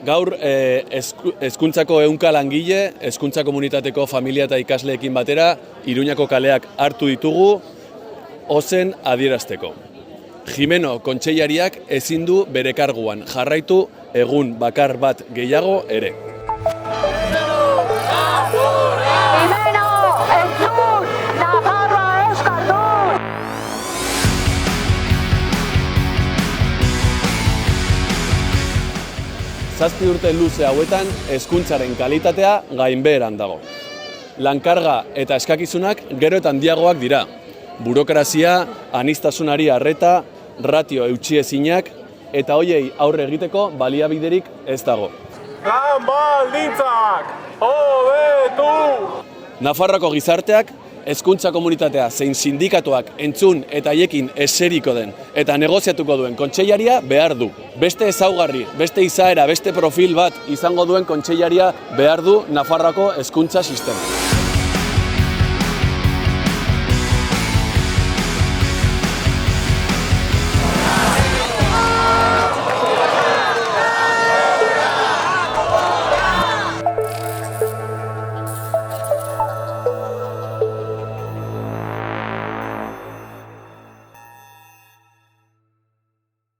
Gaur hezkuntzako 100 langile, hezkuntza komunitateko familia eta ikasleekin batera, Iruñako kaleak hartu ditugu ozen adierazteko. Jimeno kontseilariak ezin du bere karguan jarraitu egun bakar bat gehiago ere. Zazpi urte luze hauetan, hezkuntzaren kalitatea gainbeheran dago. Lankarga eta eskakizunak gero eta handiagoak dira. Burokrazia, aniztasunari arreta, ratio eutxiezinak eta hoiei aurre egiteko baliabiderik ez dago. Lan baldintzak hobetu! Nafarroako gizarteak, hezkuntza komunitatea zein sindikatuak entzun eta haiekin eseriko den eta negoziatuko duen kontseilaria behar du. Beste ezaugarri, beste izaera, beste profil bat izango duen kontseilaria behar du Nafarroako hezkuntza sistema.